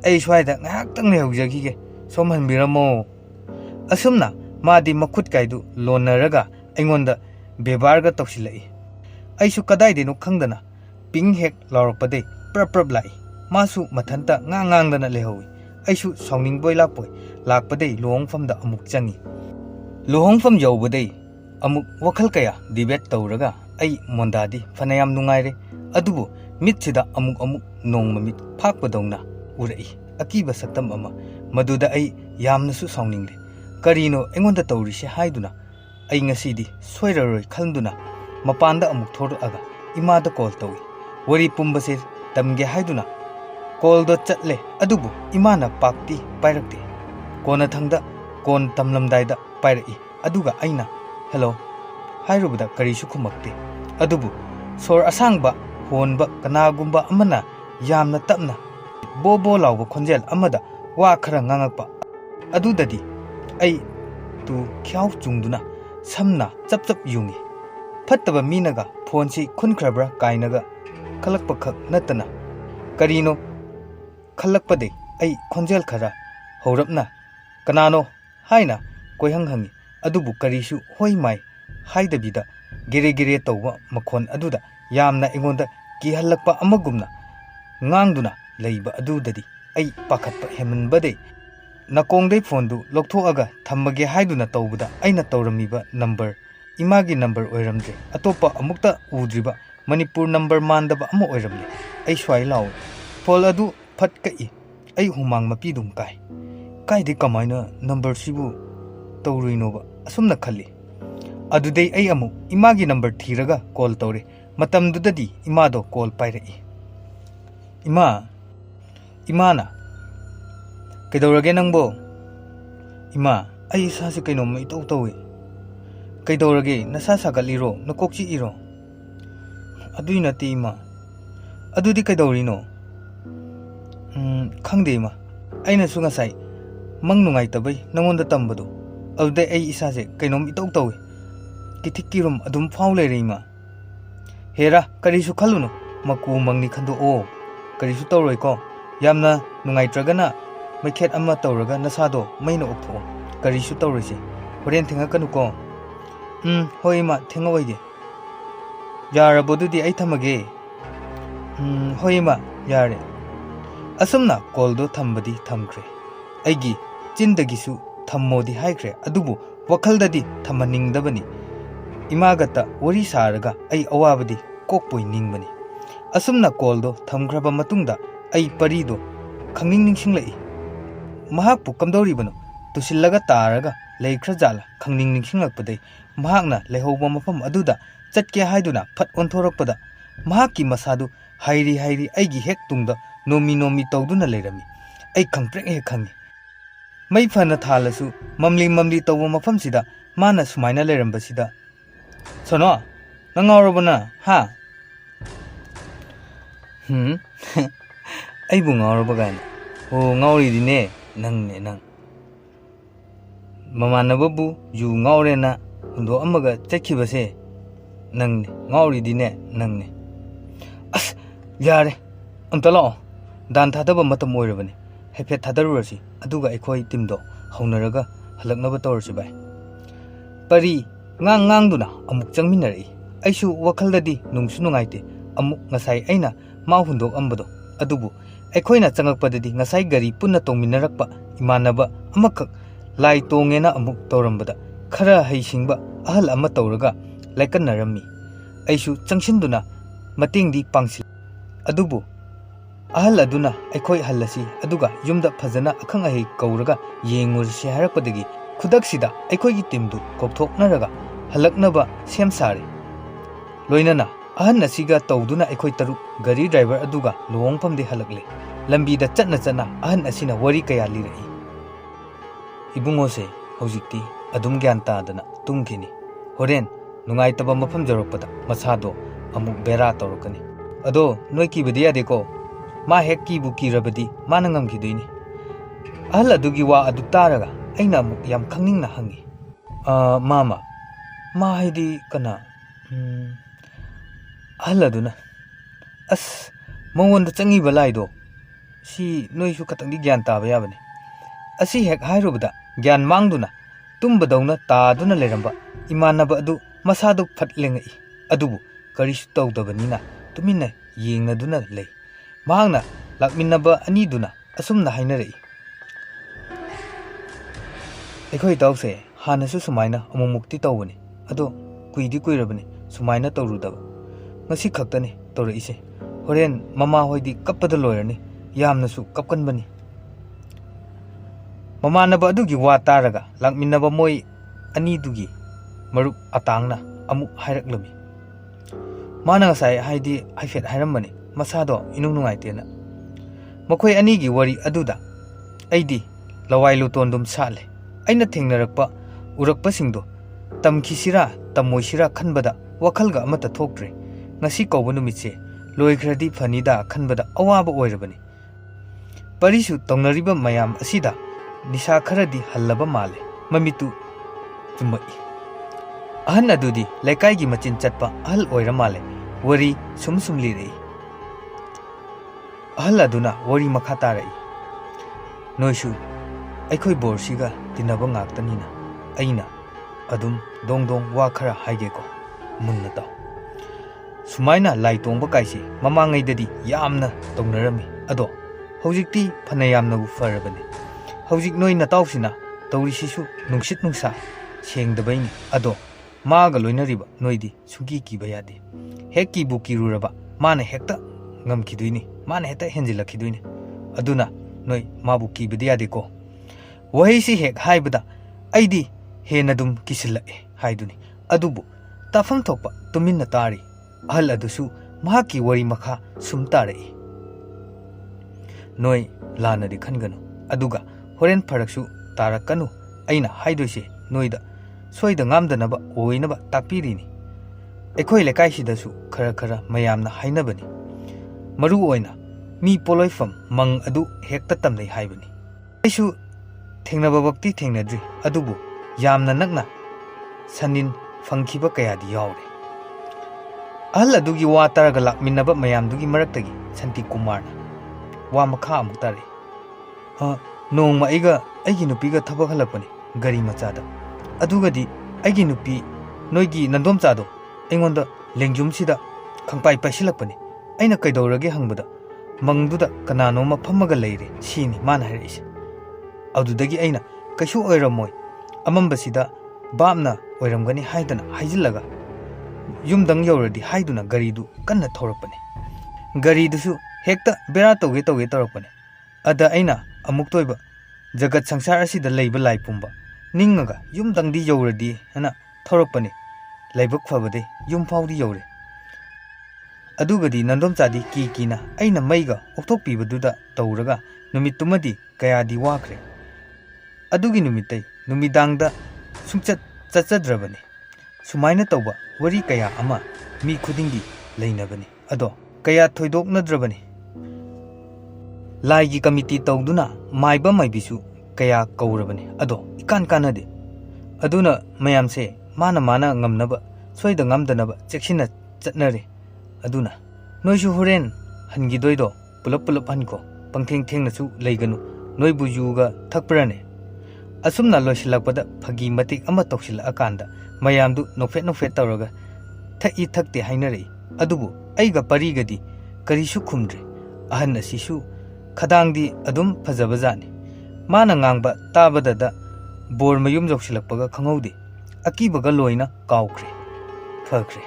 ai swaida ngaktang lehojagige somhanbiramo asumna madi makhut kaidu lonaraga aingonda bebarga tawsilai aisu kadai denu khangdana ping hek laurakpade prap lai masu mathanta ngangdana lehowi aisu sawning boy lapoi lakpade lohongfamda amuk changi lohongfam yawbadei amuk wakhal kaya debate tawraga ai mondadi phanayam nungaire adubu mitsida amuk nongma mit phakpadongna urai akiba saktam ama maduda ai yamnasu sawningle karino engonda tawrise haiduna ai ngasidi soiraroi khanduna mapanda amuk thoraga imada call tawi wari pumbase tamge haiduna call do chatle adubu imana pakti pairakte kona thangda kon tamlamdaida pairai aduga aina hello hairubada karisu khumakte adubu sor asangba honba kanagumba amana yamna tapna bobo lawba khonjel amada wa khara ngangakpa adudadi ai tu khyau chungduna samna chap yungi fattaba minaga phonsi khunkrabra kainaga khalakpa khak natana karino khalakpade ai khonjel khara horapna kanano haina koihang hangi adubu karisu hoi mai haidabida gere gere tawba makhon aduda yamna aingonda kihallakpa amagumna ngang leiba adudadi ai pakhatpa hemanbade nakongdai phone du lokthooga thammage haiduna tawbada aina tawramiba number imagi number oiramdre atopa amukta udriba Manipur number mandaba amo oiramle ai swai law phol adu phat kai ai humang mapidum kai de kamaina number sibu tawruinoba asumna khalli adudai ai amu imagi number thiraga call tawre matamdudadi imado call pairai imana kaidawrage nangbo ima ai sase kainom mai tawi kaidawrage nasa sagaliro nakokchi iro adui nati ima adudi kaidawrino khangde ima aina su ngasai mang nungai tabai nangonda tambado alde ai isase kainom tawi kitikkirum adum phau leire ima hera karisu khalunu maku mangni khando o karisu tawroi ko yamna nungai tragana maikhet ama tawraga nasado maina optho karisu tawrisi horen thinga kanu ko hoi ma thinga waige yara bodudi ai thamage hoi ma yare asumna koldo thambadi thamkre aigi chindagisu thammodi haikre adubu wakhaldadi thamaningdabani imagata wari saraga ai awabadi kokpoi ningbani asumna koldo thamkraba matungda ai parido khangning ningsinglai mahakpu kamdoribano tusillaga taraga leikhra khangning ningsinglakpadai mahakna lehauba mafam aduda chatke haiduna phat onthorakpada mahakki masadu hairi aigi hek tungda nomi tawduna leirami ai khangprek he khangi mai phana thalasu mamli tawba mafam sida mana sumaina leiramba sida sono nangaurabana ha ai bu ngauraba gaina o ngauri dine nang mamanababu yu ngaurena hundo amaga chakhibase nang ngauri dine nang as yare antala dan thadaba matam oirabani hefet thadaruasi aduga ekhoi timdo haunaraga halaknaba tawrsi bai pari ngang duna amuk changminari aisu wakaldadi nungsu nungaite amuk ngasai aina ma hundok ambado adubu aikhoina changakpadadi ngasai gari punna tongminarakpa imanaba amakak lai tongena amuk tawrambada khara haisingba ahal ama tawraga laikannarami aisu changshinduna matingdi pangsil adubu ahal aduna aikhoi hallasi aduga yumda phajana akhang ahi kauraga yengursi harakpadagi khudaksida aikhoigi timdu kokthoknaraga halaknaba semsare loinana ahan asiga tawduna aikhoi taru gari driver aduga luongpamde halakle lambida chatna ahan asina wari kaya lirai ibungose hojikti adum gyan tadana tungkini horen nungai taba mafam jorokpada masado amuk bera tawrokani ado noi ki bediya deko ma hekki buki rabadi manangam kiduini ahal adugi wa adu taraga aina amuk yam khangning na hangi mama ma haidi kana ahal aduna as mawonda changi balaido si noisu katangdi gyan taba yabane asi hek hairubada gyan mangduna tumbadawna taduna leramba imanaba adu masadu phatlengai adubu karisu tawdabanina tumina yengnaduna lei mahangna lakminnaba aniduna asumna hainarai aikhoi tawse hanasu sumaina amumukti tawbani ado kuidi kuirabani sumaina tawrudaba ngasi khaktani tawraise horen mama hoidi kappada loirani yamnasu kapkanbani mamanaba adugi wa taraga lakminnaba moi anidugi marup atangna amu hairaklami mana ngasai haidi haifet hairambani masado inung nungaitena makhoi anigi wari aduda aidi lawai lutondum sale aina thengnarakpa urakpasingdo tamkhisira tamoisira khanbada wakhalga amata thoktre ngasi kawba numitse loikradi phanida khanbada awaba oirabani parisu tongnariba mayam asida nisa kharadi hallaba male mamitu chumbai ahan adudi laikai gi machin chatpa ahal oira male wari sum lirei ahal aduna wari makha tarai noisu aikhoi borsiga tinaba ngaktanina aina ꯑꯗꯨꯝ ꯗꯣꯡ ꯗꯣꯡ ꯋꯥ ꯈꯔ ꯍꯥꯏꯒꯦꯀꯣ ꯃꯨꯟꯅ ꯇꯥꯎ ꯁꯨꯃꯥꯏꯅ ꯂꯥꯏ ꯇꯣꯡꯕ ꯀꯥꯏꯁꯤ ꯃꯃꯥꯡꯉꯩꯗꯗꯤ ꯌꯥꯝꯅ ꯇꯧꯅꯔꯝꯃꯤ ꯑꯗꯣ ꯍꯧꯖꯤꯛꯇꯤ ꯐꯅ ꯌꯥꯝꯅꯕꯨ ꯐꯔꯕꯅꯤ ꯍꯧꯖꯤꯛ ꯅꯣꯏ ꯅꯇꯥꯎꯁꯤꯅ ꯇꯧꯔꯤꯁꯤꯁꯨ ꯅꯨꯡꯁꯤꯠ ꯅꯨꯡꯁꯥ ꯁꯦꯡꯗꯕꯩꯅꯤ ꯑꯗꯣ 마가 로이너리바 노이디 수기 기바야디 핵기 부기루라바 마네 핵다 ngamkiduini 마네 핵다 henjilakhiduini aduna noi mabu kibadiadiko waheisi hek haibada aidi henadum kisilake haiduni adubu tafam thokpa tuminna tari ahal adusu mahaki wari makha sumtarei noi lanadi khanganu aduga horen pharaksu tarakanu aina haidoise noida soida ngamdanaba oinaba takpirini ekoi lekaisidasу khara khara mayamna hainabani maru oina mi poloifam mang adu hekta tamlei haibani aisu thengnaba bakti thengnadri adubu yamna nakna sanin fangkhiba kayadi yawre ahal adugi wa taraga lakminaba mayamdugi maraktagi santi kumarna wa makha amuktare nongma aiga aigi nupiga thabak halapani gari machada adugadi aigi nupi noigi nandom chado aingonda lengjum sida khangpai paisilakpani aina kaidorage hangbada mangduda kanano ma phammaga leire sini mana haris adudagi aina kaishu oiramoi amambasida babna oiramgani haidana haijillaga yumdang yoradi haiduna garidu kanna thorakpani garidusu hekta bera toge torakpani ada aina amuk toiba jagat sangsar asida leiba lai pumba ningaga yumdangdi yoradi hana thorakpani laibak fabade yum faudi yore adugadi nandom chadi kina aina maiga okthokpi baduda tawraga numittumadi kayadi wakre adugi numitai numidangda sungchat chachadravani sumaina tawba wari kaya ama mi khudingi leinabani ado kaya thoidoknadravani laigi committee tawduna maiba maibisu kaya kaurabani ado ikan kanade aduna mayamse mana ngamnaba soida ngamdanaba chekshina chatnare aduna noisu horen hangidoido pulap hanko pangtheng thengnasu leiganu noibu yuga thakprane asumna loisilakpada phagi matik ama toksil akanda mayamdu nofet tawraga thai thakte hainare adubu aiga parigadi karisu khumdre ahan asisu khadangdi adum phajabajani mana ngangba tabadada bor mayum joksilakpaga khangaude akibaga loina kaukre phakre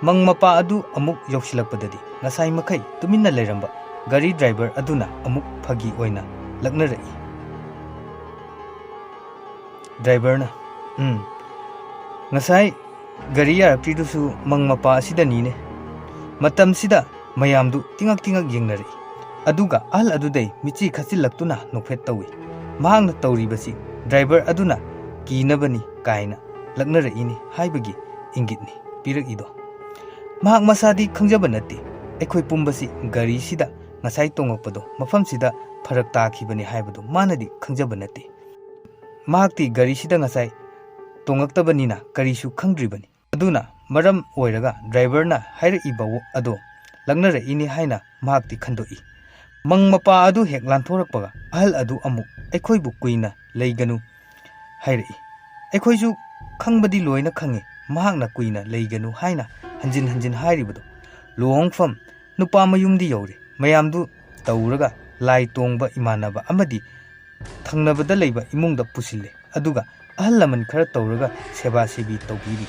mangmapa adu amuk yoksilakpadadi ngasai makai tuminna leramba gari driver aduna amuk phagi oina laknarai driver na ngasai gari yaraptidusu mangmapa asidani ne matam sida mayamdu tingak yengnarai aduga ahal adudai michi khachilaktuna nokphet tawi mahangna tawribasi driver aduna kinabani kaina laknarai haibagi ingitni pirak ido mahak masadi khangjaba nate ekhoi pumbasi gari sida ngasai tongakpado mafam sida pharak takhibani haibado manadi khangjaba nate mahakti gari sida ngasai tongaktabanina karisu khangdribani aduna maram oiraga driver na haira ibawo ado laknarai haina mahakti khandoi mangmapa adu hek lanthorakpaga ahal adu amu ekhoi bu kuina leiganu hairai ekhoisu khangbadi loina khange mahakna kuina leiganu haina hanjin hairibado lohongfam nupa mayumdi yore mayamdu tawraga lai tongba imanaba amadi thangnabada leiba imungda pusille aduga ahal laman khara tawraga seba sebi tawbiri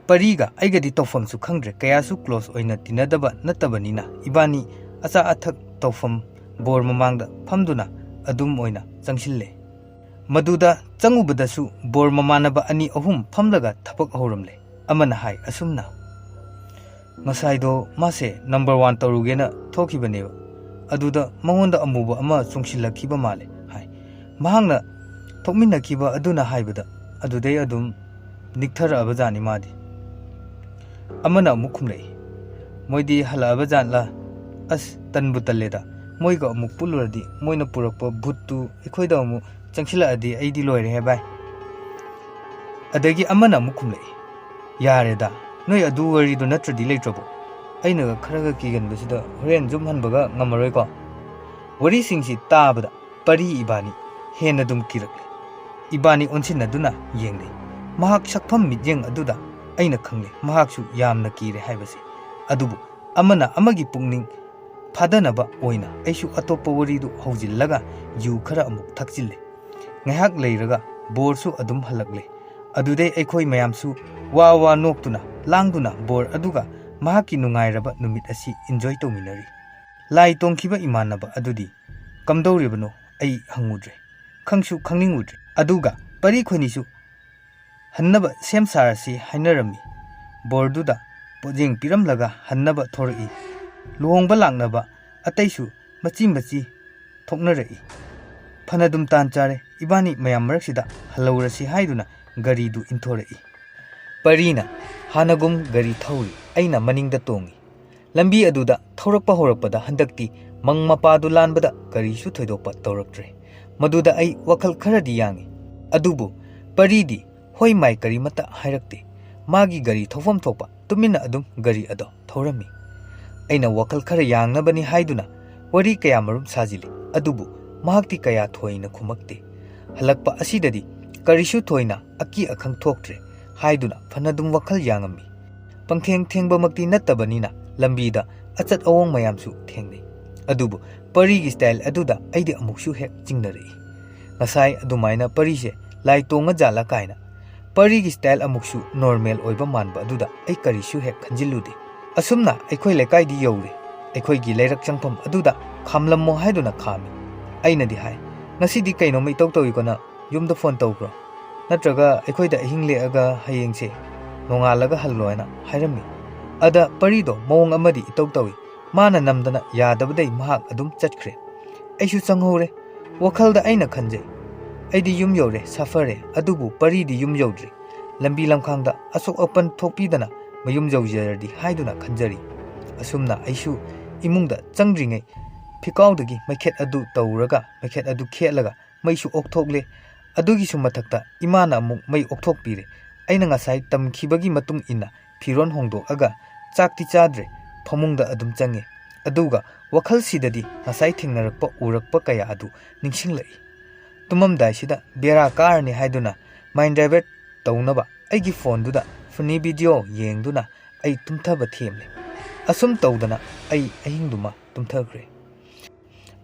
pariga aigadi tawfamsu khangdre kayasu close oina tinadaba natabanina ibani acha athak tawfam bor mamangda famduna adum oina changsille maduda changubadasu bor mamanaba ani ahum famlaga thapak horamle amana hai asumna ngasaido mase number 1 tawrugena thokibane aduda mangonda amuba ama chungsilakhiba male hai mahangna thokminna kiba aduna haibada adudai adum nikthara abajani madi amana mukhumlei moidi hala abajanla as tanbu talleda moiga amuk puluradi moina purakpa bhuttu ekhoida amu changsila adi aidi loire he bai adagi amana mukhumlei yareda noi adu wari do natradi leitrobo aina kharaga kiganbasida horen jum hanbaga ngamaroi ko wari singsi tabada pari ibani hena dum kirakle Ibani onsinaduna yengli. Mahak sakpham mityeng aduda aina khangle mahaksu yamna kire haibase. Adubu amana amagi pungning Padanaba oina aishu atopa waridu haujillaga yu khara amuk thakchille. Ngahak leiraga borsu adum halakle. Adudai aikhoi mayamsu wa noktuna langduna bor aduga mahaki nungairaba numit asi enjoy tawminari. Lai tongkhiba imanaba adudi kamdawribano ai hangudre. Khangsu khangningudre. Aduga pari khonisu hannaba sem sarasi hainarami. Borduda pojeng piramlaga hannaba thorai. Luhongba langnaba ataisu machi thoknarai. Phanadum tanchare ibani mayam maraksida halawrasi haiduna garidu inthorai. Parina hanagum gari thauri aina maningda tongi. Lambi aduda thaurakpa horakpada handakti mangmapadu lanbada garisu thoidokpa tawraktre. Maduda ai wakhal kharadi yangi. Adubu paridi hoi mai kari mata hairakte. Magi gari thofam thokpa tumina adum gari ado thaurami. Aina wakal khara yangnabani haiduna wari kaya marum sajili. Adubu mahakti kaya thoina khumakte. Halakpa asidadi karisu thoina aki akhang thoktre haiduna phanadum wakal yangami. Pangtheng thengba makti nattabanina lambida achat awong mayamsu thengne. Adubu parigi style aduda aidi amuksu hek chingnarei. Ngasai adumaina parise lai tonga jala kaina. Parigi style amuksu normal oiba manba aduda ai karisu hek khanjilude. Asumna aikhoi lekai di yore. Aikhoi gi leirak changpham aduda khamlammo haiduna khami. Aina di hai. Ngasi di kaino mai tok towi kona yumda phone tawkro. Natraga aikhoi da hing leaga hayengse nongalaga halloina hairami. Ada parido mawong amadi itok tawi. Mana namdana yadabadai mahak adum chachkre. Aishu changhore. Wakhalda aina khanje. Aidi yum yore safare adubu paridi yum yodre. Lambi lamkhangda asok open thokpidana mayum jawjardi haiduna khanjari. Asumna aishu imungda changringai phikaudagi maikhet adu tawraga maikhet adu khelaga maisu okthokle. Adugi sumathakta imana amuk mai okthokpire. Aina ngasai tamkhibagi matung ina phiron hongdo aga chakti chadre phamungda adum change. Aduga wakhal sidadi ngasai thengnarakpa urakpa kaya adu ningsinglai. Tumamdai sida bera karni haiduna mind divert tawnaba aigi phone duda funny video yengduna ai tumthaba themle. Asum tawdana ai ahingduma tumthakre.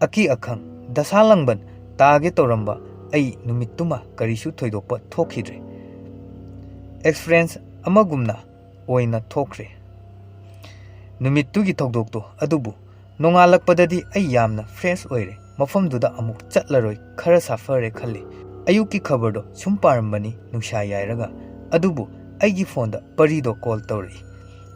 Aki akhang dasalangban tage toramba ai numituma karisu thoidokpa thokhidre. Experience amagumna oina thokre. Numittugi thokdokto adubu nongalakpadadi ai yamna fresh oire. Mafamduda amuk chatlaroi khara safare khalli. Ayuki khabardo sum parambani nungsa yairaga. Adubu aigi phone da parido call tawri.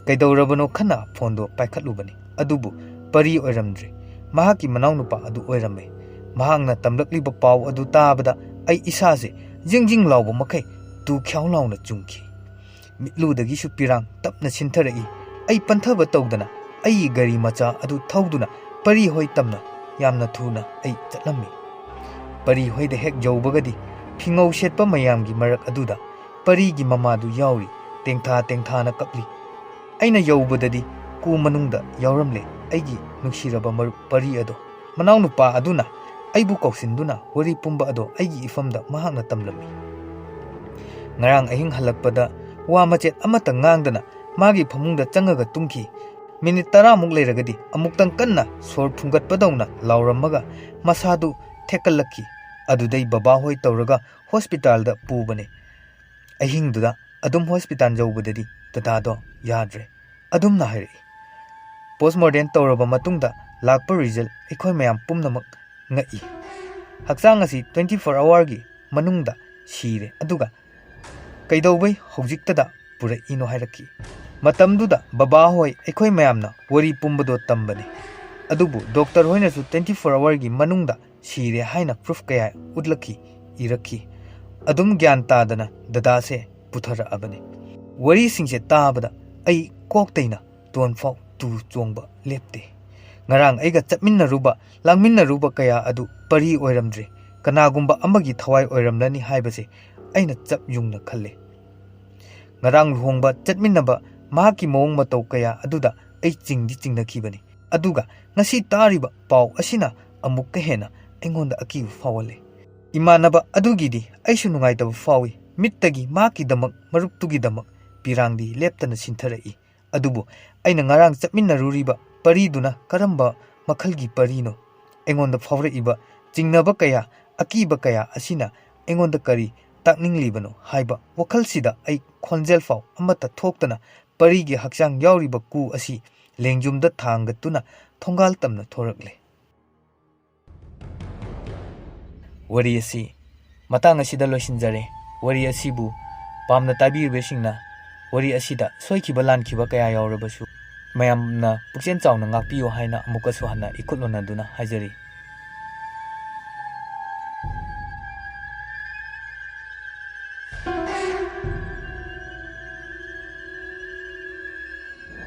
Kaidawrabano khana phone do paikhatlubani. Adubu pari oiramdre. Mahaki manawnupa adu oirame. Mahangna tamlakliba paw adu tabada ai isase jingjing lawbo makai tu khyau lawna chungki. Mitludagi su pirang tapna sintharai. Ai panthaba tawdana ai gari macha adu thawduna pari hoi tamna yamna thuna ai chatlammi. Pari hoida hek jawbagadi phingau setpa mayamgi marak aduda parigi mamadu yauri tengtha na kapli. Aina yawbadadi ku manungda yawramle aigi nuksiraba maruk pari ado. Manaw nupa aduna aibu kausinduna wari pumba ado aigi ifamda mahakna tamlammi. Ngarang ahing halakpada wa machet amata ngangdana magi phamungda changaga tumki. Minute 10 muk leiragadi amuktang kanna sor phungatpadawna lauramaga masadu thekallaki. Adudai baba hoi tawraga hospital da pubane. Ahingduda adum hospital jawbadadi dadado yadre. Adum na hairi. Postmortem tawraba matungda lakpa result aikhoi mayam pumnamak ngai. Hakchang asi 24 hour gi manungda sire aduga kaidawbai hojiktada pura ino hairaki. Matamduda baba hoi aikhoi mayamna wari pumbado tambane. Adubu doctor hoina su 24 hour gi manungda sire haina proof kaya udlaki iraki. Adum gyan tadana dadase puthara abane. Wari singse tabada ai koktaina tonfau tu chongba lepte. Ngarang aiga chapminna ruba langminna ruba kaya adu pari oiramdre. Kanagumba amagi thawai oiramlani haibase aina chap yungna khalle. Ngarang luhongba chatminnaba mahaki mawong matau kaya aduda ai chingdi chingnakhibani. Aduga ngasi tariba paw asina amukka hena aingonda akiu fawale. Imanaba adugidi aishu nungaitaba fawi mittagi makidamak maruptugidamak pirangdi leptana sinthara'i adubu aina ngarang chapminnaruriba pariduna karamba makhalgi parino engonda fawraiba jingnaba kaya akiba kaya asina engonda kari takninglibano haiba wakhalsida ai khonjel faw amata thoktana parigi hakchang yauriba ku asi lengjumda thangatuna thongal tamna thorakle wari asi matang asida loisinjare wari asibu pamna tabirbesinga wari asida soikiba lankiba kaya yaurabasu mayamna pukchen chawna ngakpiyo haina amukasu hana ikutlonaduna hajari